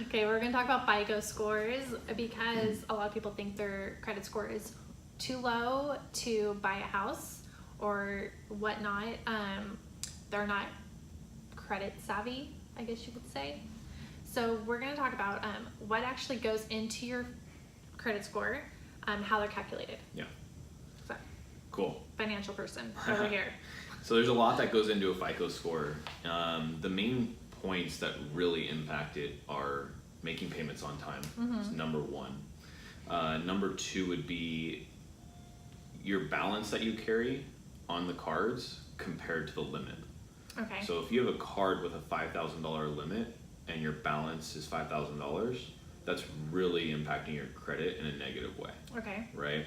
Okay, we're going to talk about Fico scores because a lot of people think their credit score is too low to buy a house or whatnot. They're not credit savvy, I guess you could say. So we're going to talk about what actually goes into your credit score, how they're calculated. Yeah. So, cool. Financial person over here. So there's a lot that goes into a FICO score. The main points that really impact it are making payments on time. That's number one. Number two would be your balance that you carry on the cards compared to the limit. Okay. So if you have a card with a $5,000 limit and your balance is $5,000, that's really impacting your credit in a negative way. Okay. Right?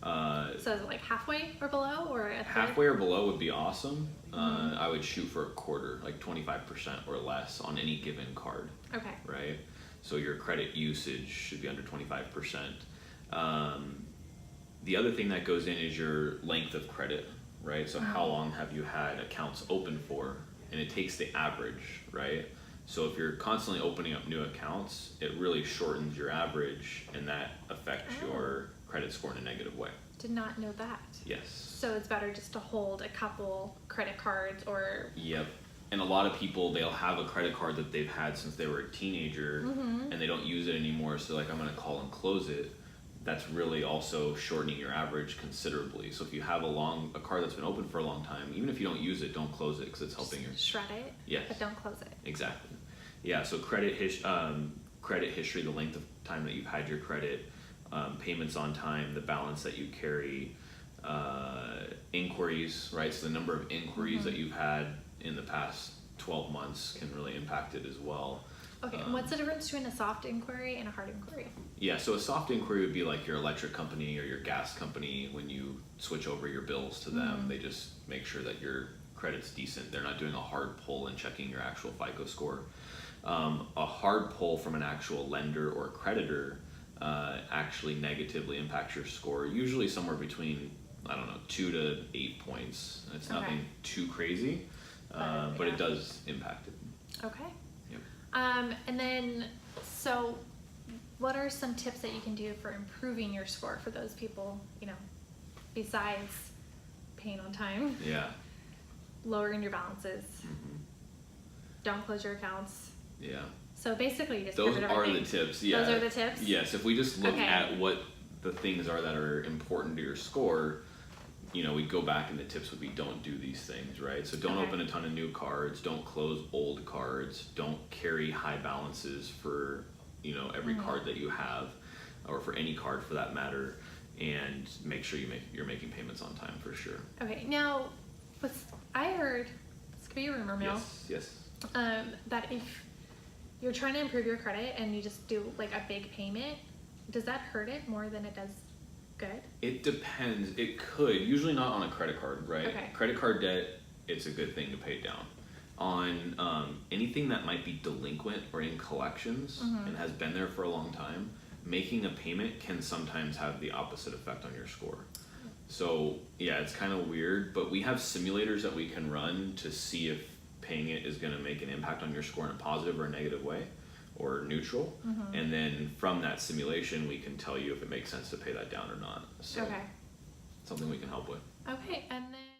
So is it like halfway or below, or a third? Halfway or below would be awesome. I would shoot for a quarter, like 25% or less on any given card. Okay. Right? So your credit usage should be under 25%. The other thing that goes in is your length of credit, right? So how long have you had accounts open for? And it takes the average, right? So if you're constantly opening up new accounts, it really shortens your average, and that affects your credit score in a negative way. Did not know that. Yes. So it's better just to hold a couple credit cards or... Yep. And a lot of people, they'll have a credit card that they've had since they were a teenager and they don't use it anymore. So like, I'm going to call and close it. That's really also shortening your average considerably. So if you have a card that's been open for a long time, even if you don't use it, don't close it because it's helping your... Shred it, yes. but don't close it. Exactly. Yeah, so credit history, the length of time that you've had your credit, payments on time, the balance that you carry, inquiries, right? So the number of inquiries that you've had in the past 12 months can really impact it as well. Okay, and what's the difference between a soft inquiry and a hard inquiry? Yeah, so a soft inquiry would be like your electric company or your gas company. When you switch over your bills to them, they just make sure that your credit's decent. They're not doing a hard pull and checking your actual FICO score. A hard pull from an actual lender or creditor actually negatively impacts your score, usually somewhere between, 2 to 8 points. It's nothing too crazy, but it does impact it. Okay. Yep. And then, so what are some tips that you can do for improving your score for those people, besides paying on time? Yeah. Lowering your balances. Don't close your accounts. Yeah. So basically, just those are the tips. Yeah. Those are the tips. Yes. If we just look at what the things are that are important to your score, we'd go back and the tips would be don't do these things, right? So don't open a ton of new cards, don't close old cards, don't carry high balances for, every card that you have, or for any card for that matter, and make sure you're making payments on time for sure. Okay. Now, I heard, this could be a rumor mill. Yes. That if you're trying to improve your credit and you just do like a big payment, does that hurt it more than it does good? It depends. It could. Usually not on a credit card, right? Okay. Credit card debt, it's a good thing to pay down. On anything that might be delinquent or in collections and has been there for a long time, making a payment can sometimes have the opposite effect on your score. So yeah, it's kind of weird, but we have simulators that we can run to see if paying it is going to make an impact on your score in a positive or a negative way, or neutral. And then from that simulation, we can tell you if it makes sense to pay that down or not. So something we can help with. Okay, and then